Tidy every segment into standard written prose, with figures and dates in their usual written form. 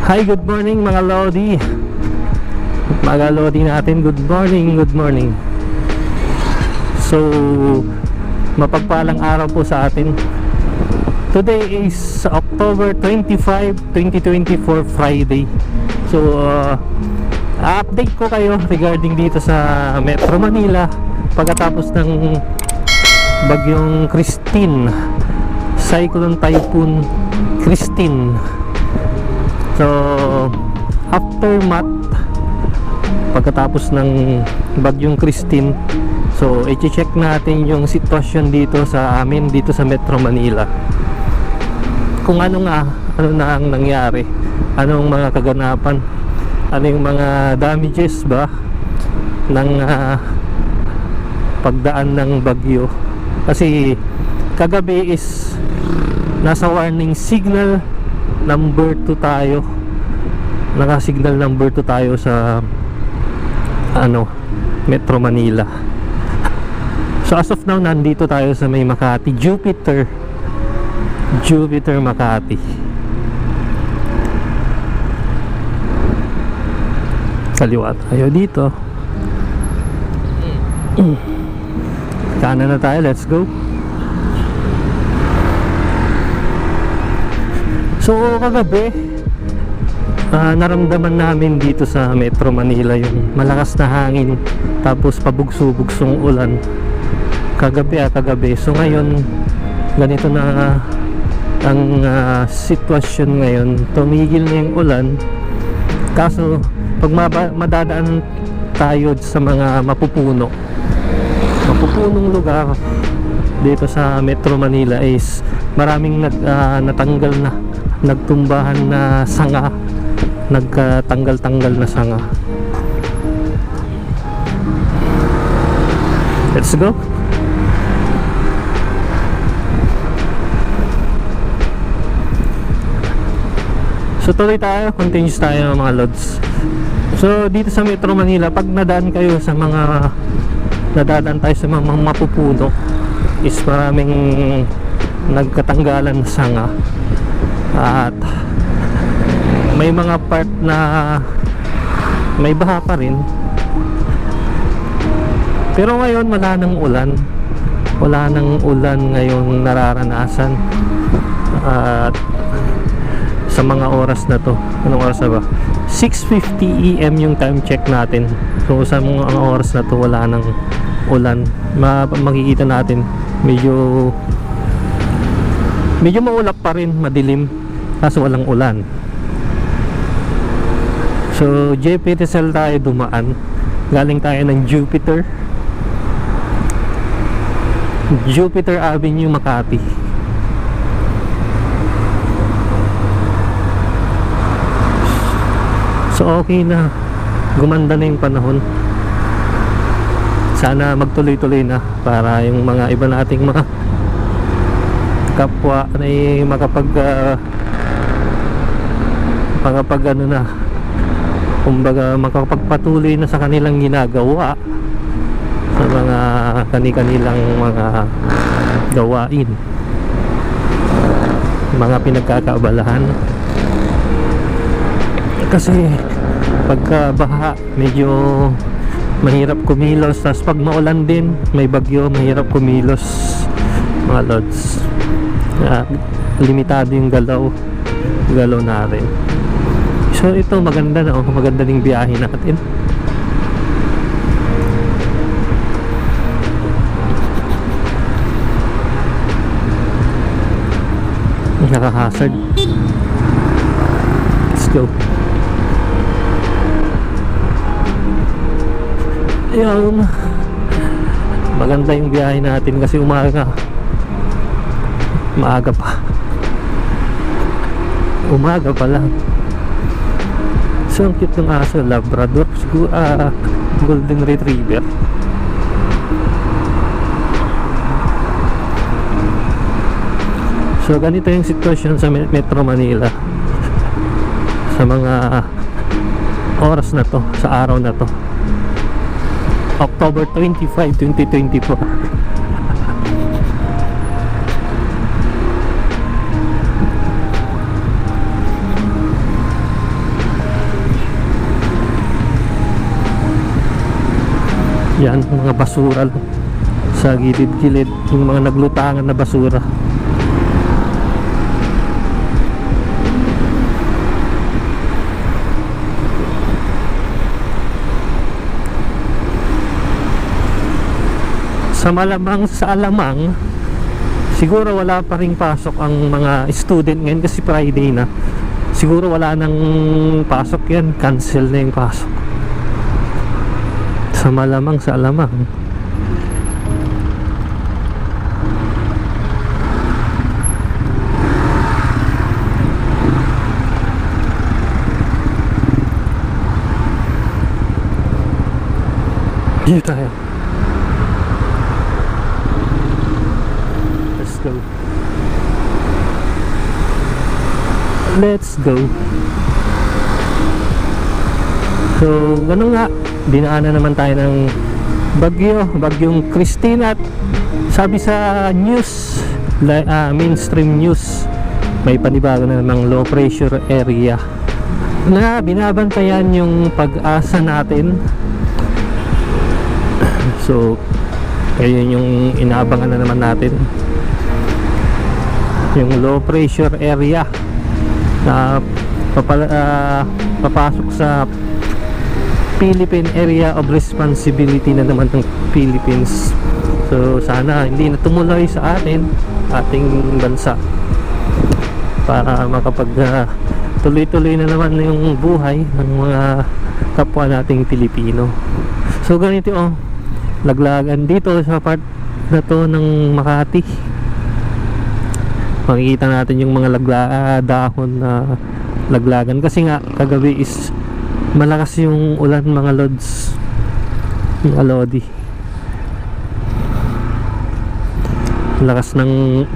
Hi, good morning mga Lodi. Mga Lodi natin, good morning, good morning. So, mapagpalang araw po sa atin. Today is October 25, 2024, Friday. So, update ko kayo regarding dito sa Metro Manila pagkatapos ng bagyong Christine, Cyclone Typhoon Christine. So, aftermath pagkatapos ng bagyong Christine, so i-check natin yung sitwasyon dito sa amin dito sa Metro Manila. Kung ano na ang nangyari, anong mga kaganapan, ano yung mga damages ba ng pagdaan ng bagyo. Kasi kagabi is nasa warning signal number 2 tayo. Naka-signal number 2 tayo sa Metro Manila. So as of now, nandito tayo sa may Makati, Jupiter Makati. Kaliwa tayo dito. Kanan na tayo, let's go. So kagabi, naramdaman namin dito sa Metro Manila yung malakas na hangin, tapos pabugso-bugsong ulan kagabi. So ngayon, ganito na ang sitwasyon ngayon. Tumigil na yung ulan, kaso pag madadaan tayo sa mga mapupunong lugar dito sa Metro Manila is maraming natanggal na, nagtumbahan na sanga, nagkatanggal-tanggal na sanga. Let's go. So tuloy tayo, continuous tayo mga lods. So dito sa Metro Manila, pag nadaan tayo sa mga mapupuno, is maraming nagkatanggalan na sanga, at may mga part na may baha pa rin. Pero ngayon wala nang ulan ngayong nararanasan. At sa mga oras na to, anong oras na ba? 6:50 AM yung time check natin. So sa mga oras na to wala nang ulan. Makikita natin medyo maulap pa rin, madilim, kaso walang ulan. So JP Rizal tayo dumaan, galing tayo ng Jupiter Avenue, Makati. So okay na, gumanda na yung panahon. Sana magtuloy-tuloy na para yung mga iba nating mga kapwa ay makapagpatuloy na sa kanilang ginagawa, sa mga kanilang mga gawain, mga pinagkakaabalahan. Kasi pagka baha, medyo mahirap kumilos. Tapos pag maulan din, may bagyo, mahirap kumilos mga lods. Limitado yung galaw natin. So ito maganda na, maganda ding biyahe natin. Naka-hazard. Let's go. Ayun, maganda yung biyahe natin kasi maaga pa lang. So ang cute ng aso, Labrador, Golden Retriever. So ganito yung sitwasyon sa Metro Manila sa mga oras na to, sa araw na to, October 25, 2024. yan, mga basura lang sa gilid-gilid, yung mga naglutangan na basura. Sa alamang siguro wala pa ring pasok ang mga student ngayon kasi Friday na. Siguro wala nang pasok yan, cancel na yung pasok. Sa alamang dito tayo. Let's go. So, ganun nga, dinaanan naman tayo ng bagyong Christine, at sabi sa news, mainstream news, may panibago na namang low pressure area na binabantayan yung pag-asa natin. So, ayun yung inaabangan na naman natin, yung low pressure area na papasok sa Philippine Area of Responsibility na naman ng Philippines. So sana hindi na tumuloy sa ating bansa, para makapag tuloy-tuloy na naman yung buhay ng mga kapwa nating Pilipino. So ganito laglagan dito sa part na to ng Makati. Makikita natin yung mga dahon na laglagan kasi nga kagabi is malakas yung ulan, mga lods, mga lodi. Lakas ng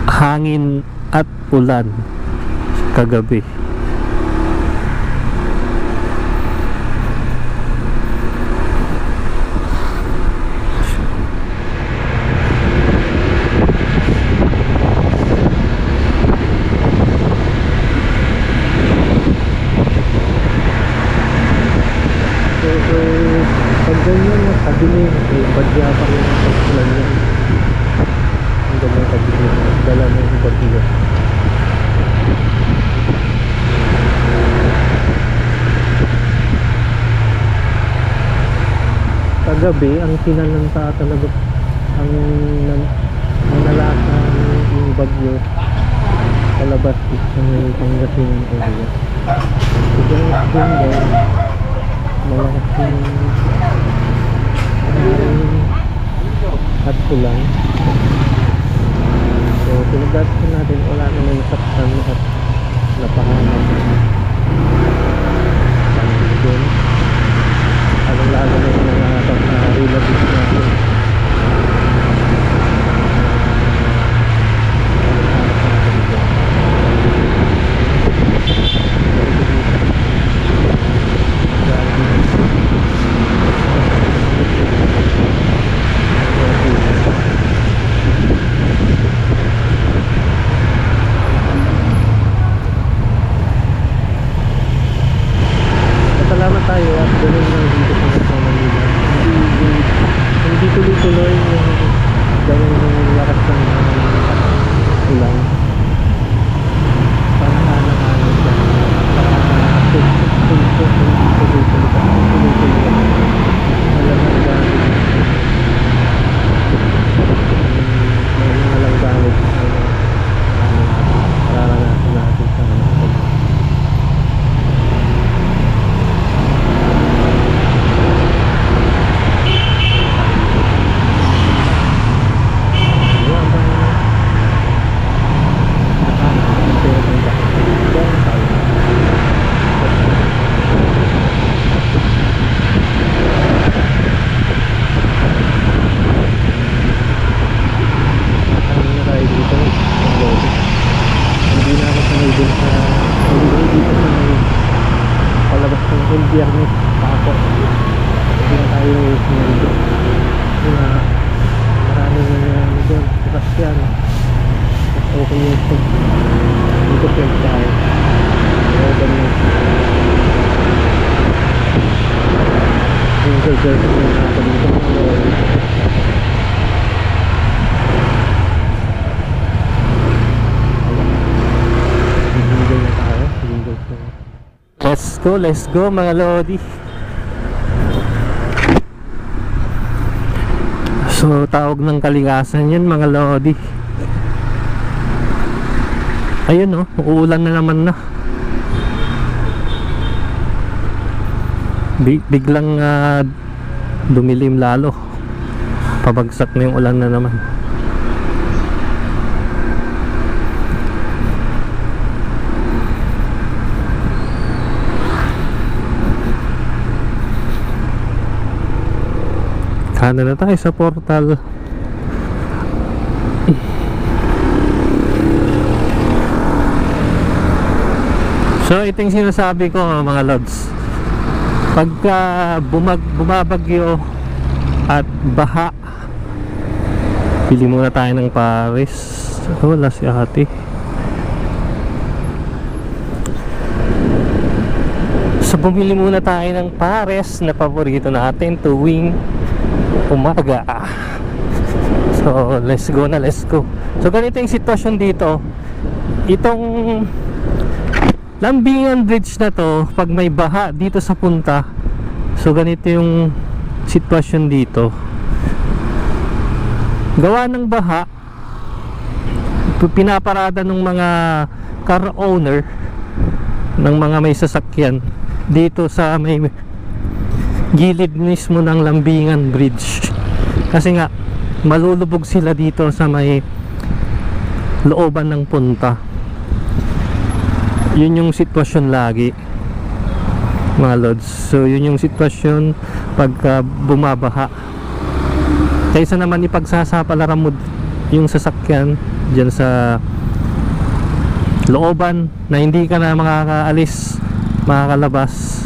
hangin at ulan kagabi. Pagdilim, bagya pa rin ang pagsulan yan. Ang ganyang pagdilim, dala na yung bagya. Kagabi, ang sinalanta talaga, ang nalasa yung bagyo palabas sa may Pangasinan area. Siguro din malakas yung at ulan. So pinagdatan natin, wala naman saktan at napahanap doon. Anong lalo na yung mga relatives natin. Salamat tayo at ganun lang dito sa Manila. Hindi tuloy-tuloy yung ganun yung lakas ng ulan. Parang hanang-hanang siya. Alam na gamit. May mga lang gamit. Nararanasan natin sa mga. Biyernes pa ako, hindi na tayo sinaldo kaya maraming nangyayari doon, bukas yan, mas okay yung ito dito pwede tayo open yung Mag-girl na ako dito. Jingle na tayo. Jingle na. Let's go mga lodi. So tawag ng kalikasan yan mga lodi. Ayun oh, uulan na naman na. Biglang dumilim lalo. Pabagsak na yung ulan na naman. Kanan na tayo sa portal. So ito yung sinasabi ko mga lods. Pagka bumabagyo at baha, pili muna tayo ng pares. Wala si ate. So bumili muna tayo ng pares na paborito natin tuwing umaga. So let's go na, let's go. So ganito yung sitwasyon dito. Itong Lambingan Bridge na to, pag may baha dito sa punta, so ganito yung sitwasyon dito. Gawa ng baha, pinaparada ng mga car owner, ng mga may sasakyan dito sa may gilid mismo ng Lambingan Bridge. Kasi nga malulubog sila dito sa may looban ng punta. Yun yung sitwasyon lagi mga lods. So yun yung sitwasyon pagka bumabaha. Kaysa naman ipagsasapalaran mo yung sasakyan dyan sa looban na hindi ka na makakaalis, makakalabas,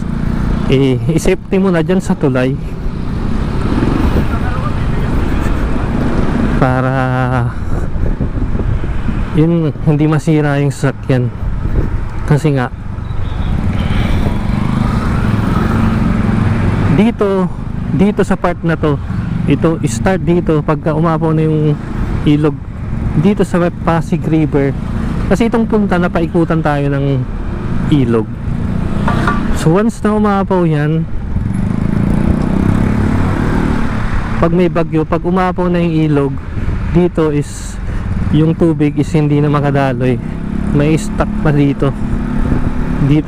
i-safety mo na dyan sa tulay para yun hindi masira yung sasakyan. Kasi nga dito sa part na to, ito start dito pagka umapaw na yung ilog dito sa Pasig River. Kasi itong punta na paikutan tayo ng ilog. So once na umapaw yan, pag may bagyo, pag umapaw na yung ilog, dito is yung tubig is hindi na makadaloy, may stuck pa dito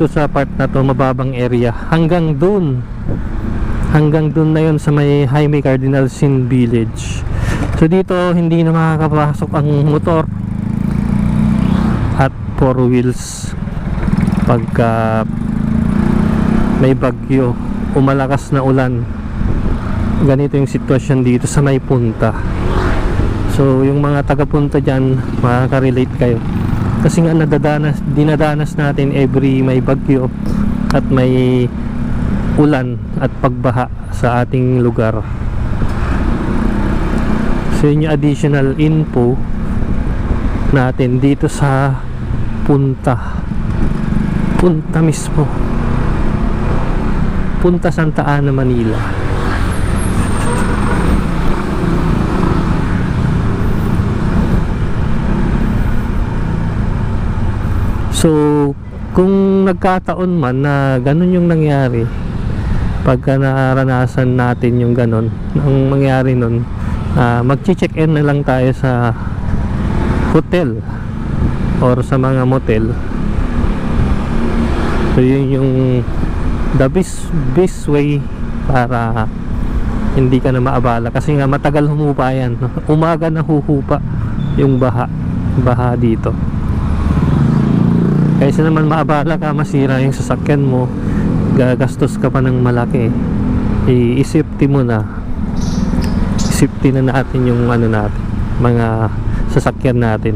sa part na to, mababang area hanggang dun na yun sa may Jaime Cardinal Sin Village. So dito hindi na makakapasok ang motor at 4 wheels pagka may bagyo o malakas na ulan. Ganito yung sitwasyon dito sa may punta. So yung mga taga-punta dyan, makaka-relate kayo kasi nga dinadanas natin every may bagyo at may ulan at pagbaha sa ating lugar. So yun yung additional info natin dito sa punta mismo, Punta Santa Ana, Manila. So kung nagkataon man na ganun yung nangyari, pagka naranasan natin yung ganun, ang mangyari nun, mag-check-in na lang tayo sa hotel or sa mga motel. So yun yung the best way para hindi ka na maabala, kasi nga matagal humupa yan. Umaga na huhupa yung baha dito. Kaysa naman maabala ka, masira yung sasakyan mo, gagastos ka pa ng malaki, i-safety mo na. Safety na natin yung ano natin, mga sasakyan natin.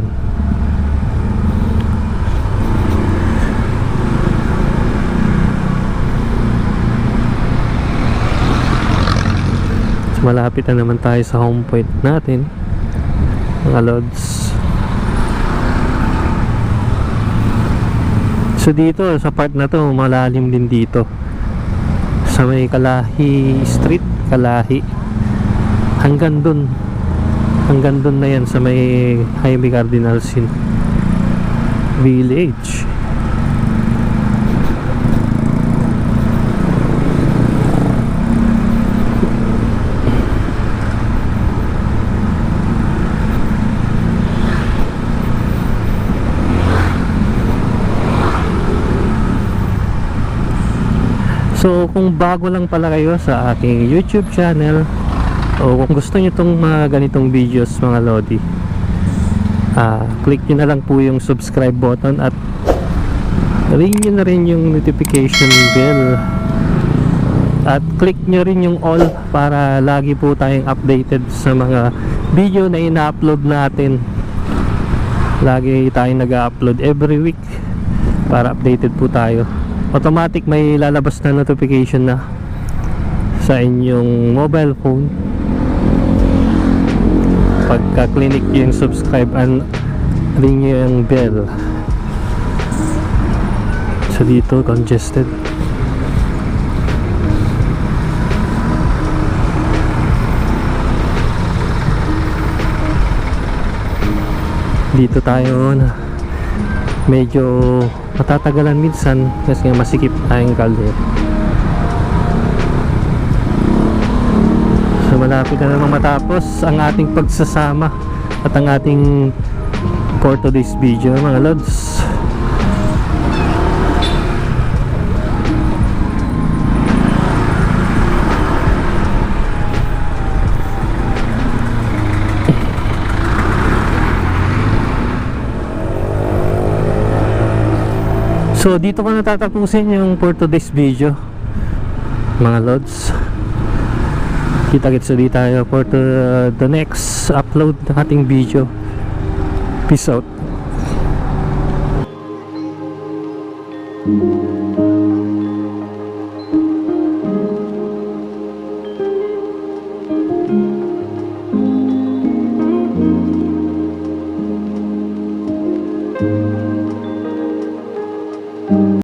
So, malapit na naman tayo sa home point natin mga lods. So dito sa part na to malalim din dito. sa may Kalahi Street, Kalahi, hanggang dun na yan sa may Jaime Cardinal Sin Village. So kung bago lang pala kayo sa aking YouTube channel, o kung gusto nyo itong mga ganitong videos mga lodi, click nyo na lang po yung subscribe button at ring nyo na rin yung notification bell at click nyo rin yung all para lagi po tayong updated sa mga video na ina-upload natin. Lagi tayong nag-upload every week para updated po tayo. Automatic may lalabas na notification na sa inyong mobile phone pagka click yung subscribe and ring yung bell. So dito congested. Dito tayo na medyo matatagalan minsan kasi nga masikip tayong kalye. So malapit na namang matapos ang ating pagsasama at ang ating for today's video mga lods. So dito ko natatapusin yung for today's video mga lods. Kita-kits ulit tayo for the next upload ng ating video. Peace out.